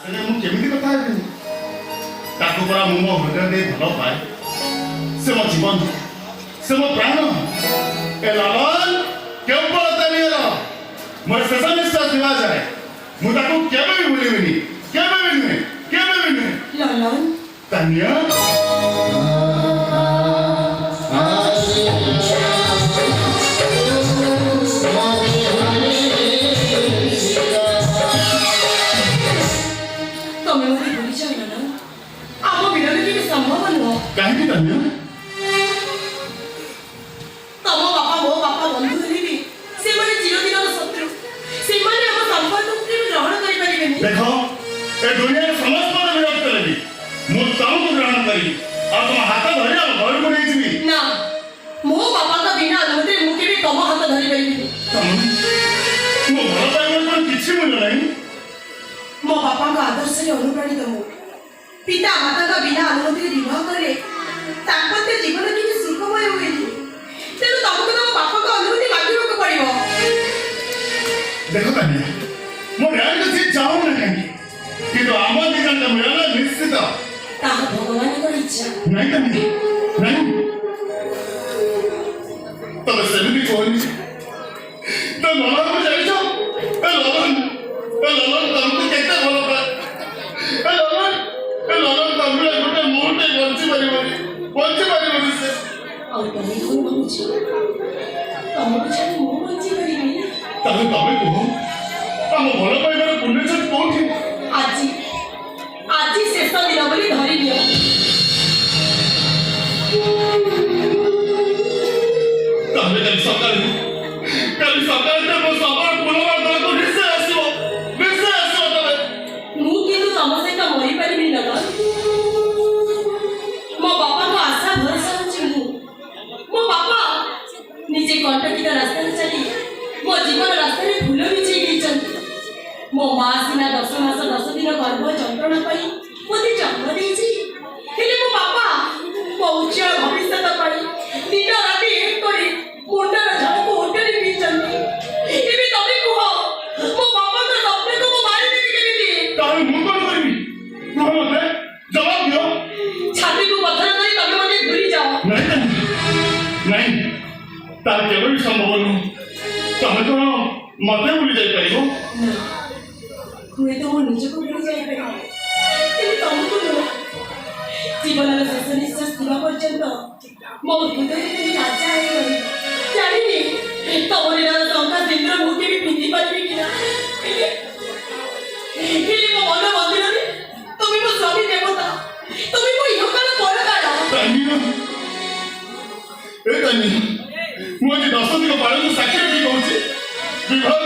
ମୁଁ କେମିତି କଥା ହେବିନି? ତାକୁ ପରା ମୁଁ ମୋ ହୃଦୟ ଦେଇ ଭଲ ପାଏ। ସେ ମୋ ଜୀବନ, ସେ ମୋ ପ୍ରାଣ। ଏ ଲାଲନ କେବଳ ତାନିଆର ମୋର ଶେଷ ନିଶ୍ୱାସ ଥିବା ଯାଏ ମୁଁ ତାକୁ କେବେ ବି ଭୁଲିବିନି, କେବେ ବି ନୁହେଁ, କେବେ ବି ନୁହେଁ। ଲାଲନ ତାନିଆ ତମେ ମୋତେ ଭୁଲିଯାଅ ଲାଲନ। ଆମ ବିରୋଧ କେବେ ସମ୍ଭବ ନୁହଁ। କାହିଁକି ତାନିଆ? ତମ ବାପା ମୋ ବାପା ବନ୍ଧୁ ହେଲେ ବି ସେମାନେ ଚିରଦିନର ଶତ୍ରୁ। ସେମାନେ ଆମ ସମ୍ପର୍କକୁ କେବେ ଗ୍ରହଣ କରିପାରିବେନି। ଦେଖ, ଏ ଦୁନିଆରେ ସମସ୍ତଙ୍କ ବିରୋଧ କଲେ ବି ମୁଁ ତମକୁ ଗ୍ରହଣ କରିବି ଆଉ ତମ ହାତ ଧରି ଆମ ଘରକୁ ନେଇଯିବି। ନା, ମୋ ବାପାଙ୍କ ବିନା ଅନୁମତିରେ ମୁଁ କେବେ ତମ ହାତ ଧରିପାରିବିନି। ମୋ ଭଲ ପାଇବାର କ'ଣ କିଛି ମୂଲ୍ୟ ନାହିଁ? ମୋ ବାପାଙ୍କ ଆଦର୍ଶରେ ଅନୁପ୍ରାଣିତ ମୁଁ। ପିତା ମାତାଙ୍କ ବିନା ଅନୁମତିରେ ବିବାହ କଲେ ଦାମ୍ପତ୍ୟ ଜୀବନ କିଛି ସୁଖମୟ ହୁଏନି। ତେଣୁ ତମକୁ ତମ ବାପାଙ୍କ ଅନୁମତି ମାଗିବାକୁ ପଡ଼ିବ। ଦେଖ ତାନିଆ, ମୋ ଡ୍ୟାଡ୍ ସିଏ ଚାହୁଁନା କାହିଁକି, କିନ୍ତୁ ଆମ ଦି ଜଣଙ୍କ ମିଳନ ନିଶ୍ଚିତ। ତାହା ଭଗବାନଙ୍କର ଇଚ୍ଛା। ନାଇଁ ତାନିଆ, ନାଇଁ, ତମେ ସେମିତି କୁହନି। ତ ଲଲନକୁ ଜାଣିଛ? ଏ ଲଲନ ତମକୁ କେତେ ଭଲ ପାଏ। ଏ ଲଲନ ତମେ ଗୋଟେ ମୁହୂର୍ତ୍ତେ ବଞ୍ଚିପାରିବନି ସେ। ଆଉ ତମେ କ'ଣ ଭାବୁଛ? ତମକୁ ଛାଡ଼ି ମୁଁ ବଞ୍ଚିପାରିବି? ତମେ କୁହ, ଆମ ଭଲ ପାଇବାର ପୁଣ୍ୟଛେଦ କୋଉଠି? ଆଜି ଶେଷ ଦିନ ବୋଲି ଧରି ନିଅ। ତାହେଲେ କାଲି ସକାଳେ ମୋ ସବାର ପୁନର୍ବାର ତମକୁ ନିଶ୍ଚୟ ଆସିବ ତମେ। ମୁଁ କିନ୍ତୁ ତମ ସହିତ ମରିପାରିବି ନା। ମୋ ବାପାଙ୍କ ଆଶା ଭରସା ହେଉଛି ମୁଁ। ମୋ ବାପା ନିଜେ କଣ୍ଟକିତ ରାସ୍ତାରେ ଚାଲି ମୋ ଜୀବନ ରାସ୍ତାରେ ଫୁଲ ବିଛେଇ ଦେଇଛନ୍ତି। ମୋ ମା ସିନା 10 ମାସ 10 ଦିନ ଗର୍ଭ ଯନ୍ତ୍ରଣା ପାଇଁ ମୋତେ ଜନ୍ମ ଦେଇଛି, ହେଲେ ମୋ ବାପା ମୋ ଉଜ୍ଜଳ ଭବିଷ୍ୟତ ପାଇଁ ଦିନ ରାତି ଏକ କରି ମୁଣ୍ଡର ଝାଳକୁ ଓଟରେ ପିଇଛନ୍ତି। ଏବେ ତମେ କୁହ, ମୋ ବାପାଙ୍କ ସ୍ୱପ୍ନକୁ ମୁଁ ମାରିଦେବି କେମିତି? ତାହେଲେ ମୁଁ କ'ଣ କରିବି? କୁହ ମତେ, ଜବାବ ଦିଅ। ଛାତିକୁ ପଥର କରି ତମେ ମୋତେ ଭୁଲି ଯାଅ। ନାଇଁ, ତାହା କେବେ ବି ସମ୍ଭବ ନୁହଁ। ତମେ କ'ଣ ମତେ ଭୁଲି ଯାଇପାରିବ? ହୁଏତ ମୁଁ ନିଜକୁ ଭୁଲି ଯାଇପାରିବି, କିନ୍ତୁ ତମକୁ ନୁହଁ। ଜୀବନର ଶେଷ ନିଶ୍ୱାସ ଥିବା ପର୍ଯ୍ୟନ୍ତ ମୋ ହୃଦୟରେ କେବେ ରାଜା ହେଇଗଲି। ଜାଣିନି ତମ ନିରାର ଟଙ୍କା ସିନ୍ଦୁର ମୁଁ କେବେ ପିନ୍ଧି ପାରିବି କି ନା। ହେଲେ ମୋ ମନ ମନ୍ଦିରରେ ତମେ ମୋ ସ୍ୱାମୀ ଦେବତା, ତମେ ମୋ ଇହକାଳ ପରକାଳ। ତାନିଆ, ମୁଁ ଆଜି 10 ଦିନ ପାଳନ ସାକ୍ଷୀ ରଖି କହୁଛି, ବିବାହ